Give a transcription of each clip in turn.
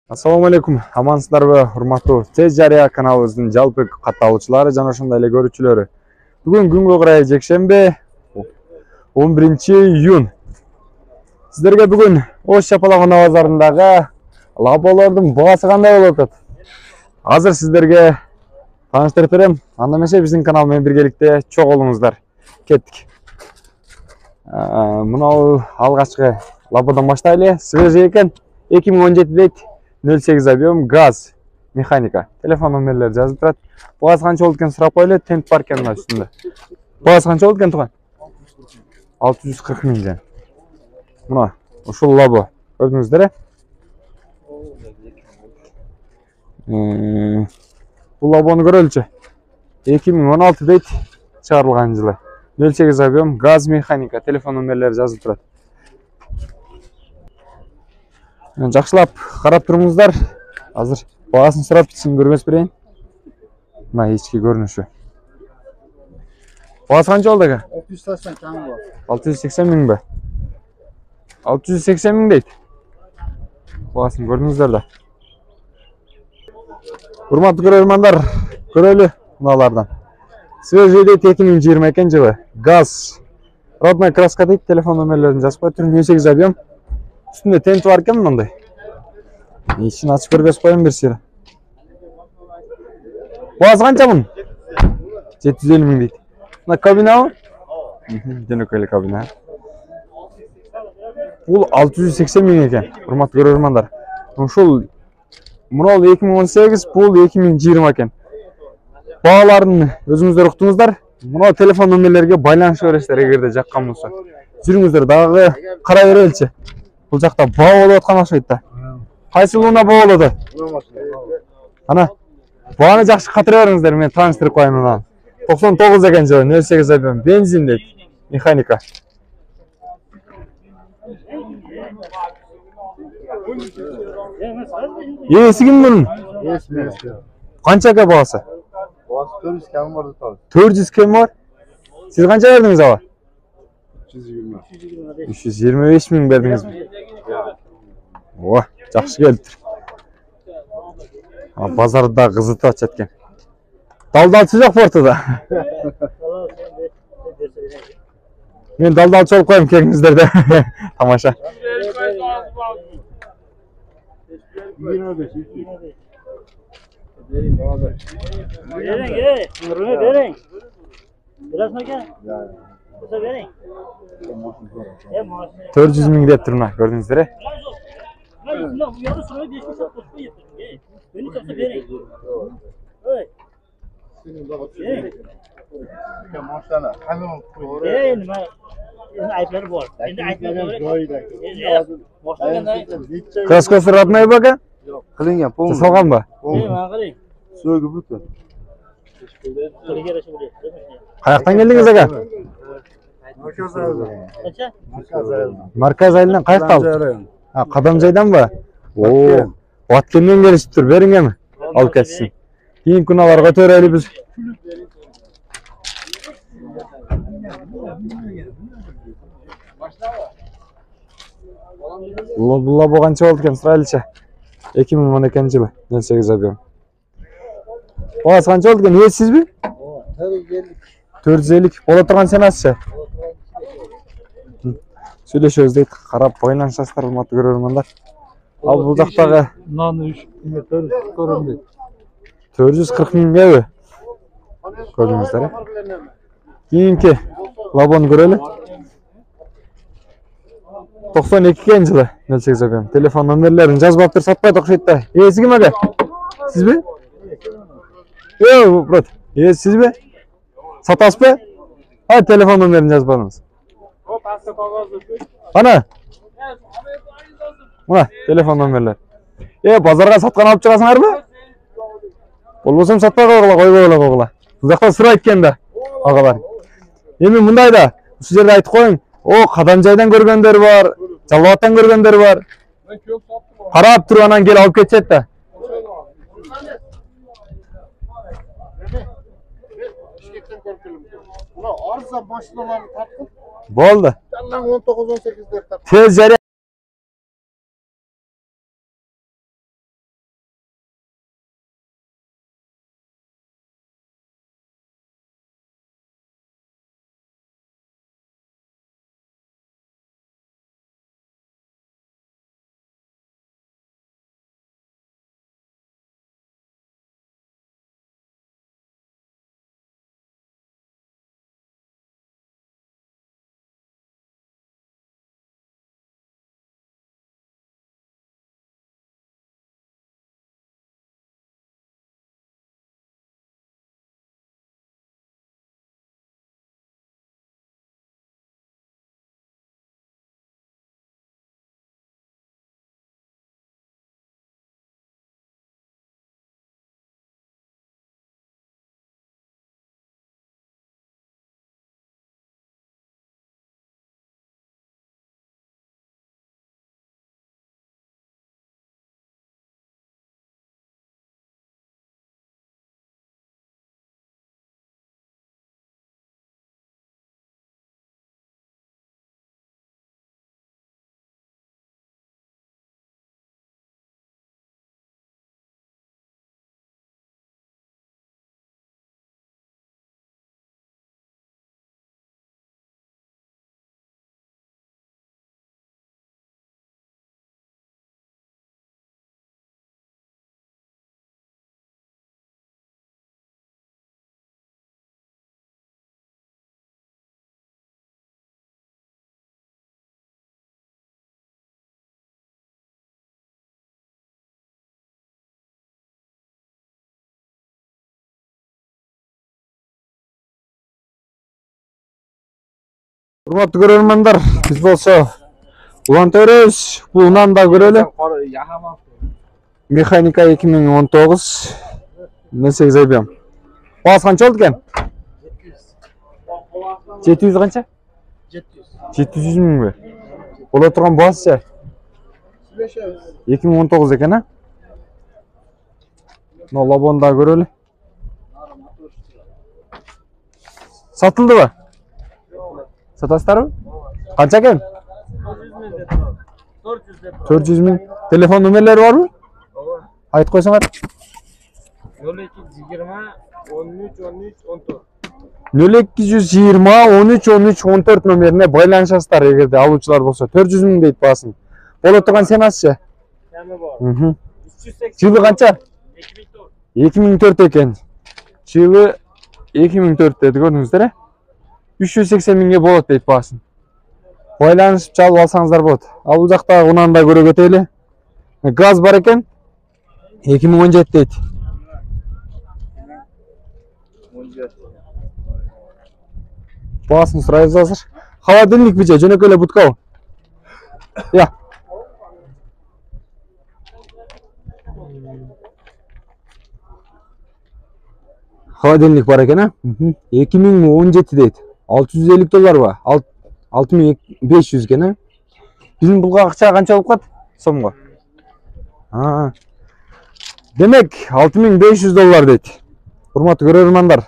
Assalamu alaikum. Amansыздарбы, урматтуу Тез Жарыя каналыбыздын жалпы катталуучулары жана ошондой эле көрүүчүлөрү. Бүгүн күнгө карай жекшембе 11-июнь. Сиздерге бүгүн Ош Чапалакона базарындагы лаболордун баасы кандай болуп атат? Азыр сиздерге тааныштырып берем. Анда эмесе биздин канал менен биргеликте чогулуңуздар. Кеттик. Мына алгачкы лабодон баштайлы. Свежий экен. 2017 дейт. 08 объем, газ, механика. Телефон номерлері жазылып тұрады. Бағасы қанша болды екен сұрап қойлы, тент бар екен мына үстінде. Бағасы қанша болды екен туған? 640 000 жан. Мына, ушул лабо. Көрдіңіздер? Бұл лабоны көрелчі. 2016 дейт чыгарылган жылы. 08 объем, газ, механика. Телефон номерлері жазылып тұрады. Жақшылап қарап тұрыңыздар. Азыр бағасын сұрап кетсін көрмес берейін. Мына ички көрүнүшү. Бағасы қанша болды ака? 680 кәмі бар. 680 000 бе? 680 000 дейт. Бағасын көрдіңіздер да. Урматтуу көрөрмандар, көрөлү мыналардан. Свежий дейт 2022 жылы. Газ. Родной краска дейт. Телефон номерлерин жазып коюптур. 08 объем. Üstünde tent var ki mı? İçini açıp görgöz koyun bir sürü. Boğaz kança bunun? 750 000 deydi. Buna kabina mı? Dönük öyle kabina. Bu 680 000 eken. Hurmat görürmanlar. Şol Munol 2018, bu 2020 eken. Bağlarını özünüzler uqtunuzlar. Munol telefon nömerlerine байланыш öğreçlere girdi jakkan bolsa. Жүрүңүздөр дагы карай береличи. Бұл жақта бау болуп аткан окшойт да. Кайсылууна бау болду? Ана, бааны жакшы катыра бериңиздер, мен тааныштырып коеюн анан. 99 экен жылы, 08 объем, бензин дейт, механика. Ээси ким мунун? Ээси мен. Канча экен баасы? Баасы 400 кәмі бар да. 400 кем бар? Сиз канча бердиңиз ага? 325 000 бердиңиз ми? О, жакшы келиптир. Базарда кызытып атат экен. Далдалчы жок портуда. Мен далдалчы болуп коем, келиңиздер да. Тамаша. Берең. Biraz mı gel? 400 000 деп тұр мына, көрдіңіздер? Краскасы родной бака? Кылынган, полный. Салган ба? Сөгү бүтүн. Каяктан келдиңиз ага? Марказ айылынан каяктан алдыңыз? Кадамжайдан ба? О, Баткенден келишиптир, бериң эми. Алып кетсин. Кийин күналар көтөрөлү биз. Була канча болду экен сурайлычы? 2012 жылы, 08 объем. Бағасы қанша болды екен? Сізбі? 450. Бола тұрған сенасызшы? Сөйлешөз дейді, қарап байланышасыздар, урматтуу көрөрмандар. Ал бұл жақтағы 440 000 бе? Көрдіңіздер? Кейінгі лабоны көрелі. 92 жылы, 08 объем. Телефон номерлерін жазбаптыр, сатпайды окшойт. Ээси ким ака? Сізбі? Брат, сіз бе? Сатасыз бе? Телефон номерін жазбадыңыз. Ана? Мына, телефон номерлер. Базарға сатқан алып шығасыңар бе? Болбосам сатпай қойғыла. Бұл жақта сұра айткен да, ағалар. Емен мұндай да, осы жерде айтып қойың. Қадамжайдан көргендер бар, Жалбаттан көргендер бар. Қарап тұру анан кел алып кетсет да. Arıza maşinalarını tarttık. Болды. 19-18'ler tarttık. Tez Жария Урматтуу көрөрмандар, биз болсо улан төрөбүз. Бул унан да көрөлү. Механика 2019 08 IBM. Баасы канча болду экен? 700 канча? 700 миңби? Боло турган баасычы? 2019 экен, а? Мына лобону да көрөлү. Сатылдыбы? Сатасыздарбы? Канча экен? 400 миң. Телефон номерлери барбы? Айтып койсоңор. 0220 13 13 14 номерине байланышасыздар эгерде алуучулар болсо. 400 миң дейт баасын. Боло турган ценасычы? Жылы канча? 2004 экен. Жылы 2004 деди, көрдүңүздөр, э? 380 миңге болот дейт баасын. Байланышып чалып алсаңыздар болот. Ал бул жакта унан да көрө кетели. Газ бар экен. 2017 дейт. Баасын сурайбыз азыр. Холодильник бije, жөнөкөй эле буткабы? Я. Холодильник бар экен, а? 2017 дейт. $650 ба? 6500 экен, а? Биздин булга акча канча болуп калат? Сомго. Демек, $6500 дейт. Урматтуу көрөрмандар,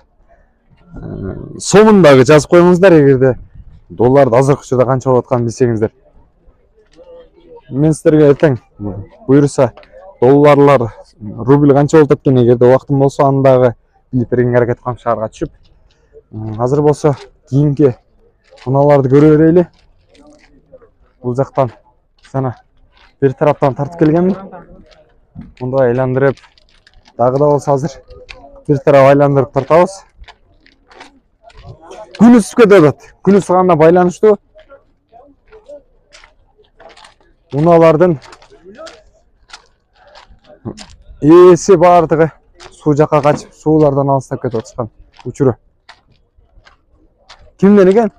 сомун дагы жазып коюңуздар эгерде долларды азыркы учурда канча болуп атканын билсеңиздер. Мен сиздерге эртең буюрса долларлар, рубль канча болуп аткан эгерде убактым болсо аны дагы билип бергенге аракет кылам шаарга түшүп. Азыр болсо кийинки унааларды көрө берели. Бул жактан жана бир тараптан тартып келгенмин. Мындай айландырып, дагы да болсо азыр бир тарап айландырып тартабыз. Күн ысып кетип атат. Күн ысыганда байланыштуу унаалардын ээси бардыгы суу жакка качып, суулардан алыстап кетип атышкан учуру. Кимден экен?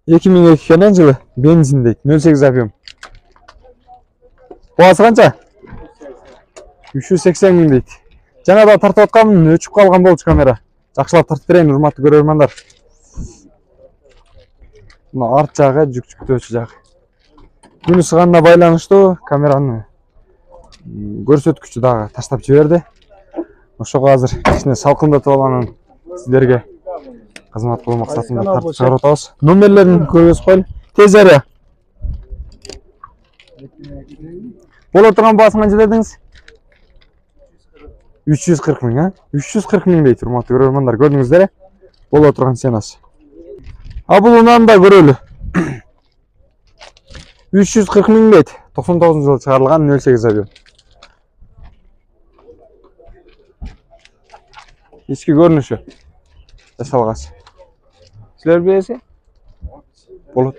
2002 экен жылы. Бензин дейт. 08 объем. Баасы канча? 380 миң дейт. Жана да тартып атканмын, өчүп калган болчу камера. Жакшылап тартып берейин, урматтуу көрөрмандар. Мына арт жагы, жүктөөчү жагы. Күн ысыганда байланыштуу камераны көрсөткүчү дагы таштап жиберди. Ошого азыр кичине салкындатып алганын сиздерге кызмат кылуу максатында тартып чыгарып атабыз. Номерлерин көрсөтүп коелу. Тез жарыя. Боло турган баасын канча дедиңиз? 340 миң, а? 340 миң дейт, урматтуу көрөрмандар, көрдүңүздөр, э? Боло турган ценасы. А бул унан да көрөлү. 340 миң дейт. 99-жылы чыгарылган 08 объем. Ички көрүнүшү жасалган. Силер билесиз? Болот.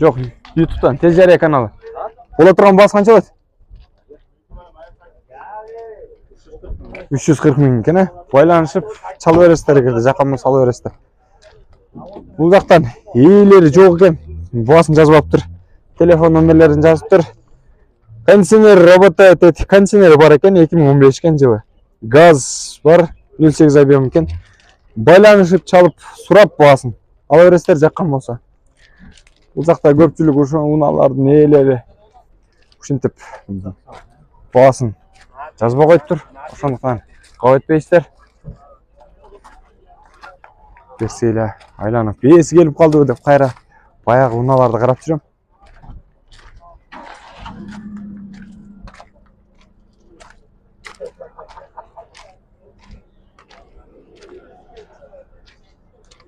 Жок, YouTube'дан Тез жарыя каналы. Боло турган баасы канча болот? 340 миң экен, э? Байланышып чалып бересиздер эгерде жаккан болсо алып бересиздер. Бул жактан ээлери жок экен. Баасын жазбаптыр. Телефон номерлерин жазыптыр. Кондиционер работает дейт. Кондиционер бар экен, 2015 экен жылы. Газ бар, 08 объем экен. Байланышып чалып сурап баасын ала бересиздер жаккан болсо. Бул жакта көпчүлүк ушул унаалардын ээлери ушинтип баасын жазбай коюптур. Ошондуктан кабыл этпейсиздер. Берсе эле айланып ээси келип калдыбы деп кайра баягы унааларды карап жүрөм.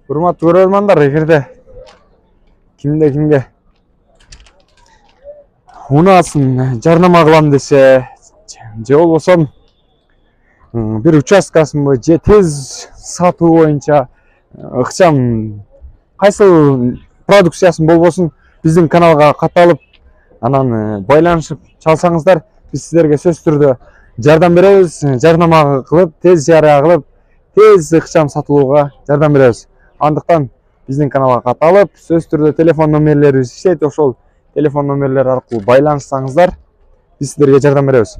Урматтуу көрөрмандар, эгерде кимге унаасын жарнама кылам десе, же болбосо бир участкасынбы же тез сатуу боюнча ыкчам кайсыл продукциясын болбосун биздин каналга катталып, анан байланышып чалсаңыздар, биз сиздерге сөзсүз түрдө жардам беребиз. Жарнама кылып, тез жарыя кылып, тез ыкчам сатылууга жардам беребиз. Андыктан биздин каналга каталып, сөз түрдө телефон номерлерибиз иштейт. Ошол телефон номерлери аркылуу байланышсаңыздар, биз сиздерге жардам беребиз.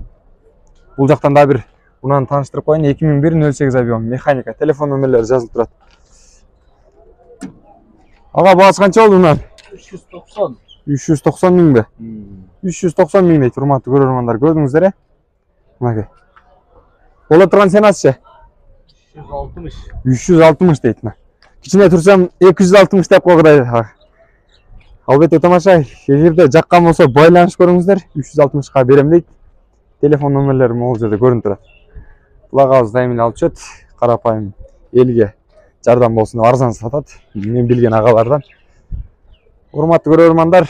Бул жактан да бир унан тааныштырып коеюн. 2001-08 авион механика телефон номерлери жазылып турат. Ага, баасы канча болду унан? 390. 390 миңби? 390 миң дейт, урматтуу көрөрмандар. Көрдүңүздөр, э? Мынакей. Бола турган ценасы 360. 360 дейт. Кичине турсам 260 деп койгудай. Албетте тамаша, эгерде жаккан болсо байланыш көрүңүздөр, 360ка берем дейт. Телефон номерлери могул жерде көрүнүп турат. Булагабыз дайым эле алып чөт, карапайым элге жардам болсун, арзан сатат. Мен билген агалардан. Урматтуу көрөрмандар,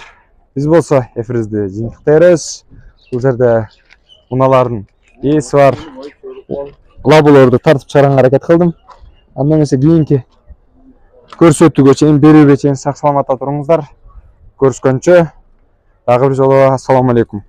биз болсо эфирибизди жыйынтыктай беребиз. Бул жерде унаалардын ээси бар. Лабулорду тартып чыгарганга аракет кылдым. Андан эмесе кийинки көрсөтүүгө чейин, берүүгө чейин сак саламатта туруңуздар. Көрүшкөнчө, дагы бир жолу ассаламу алейкум.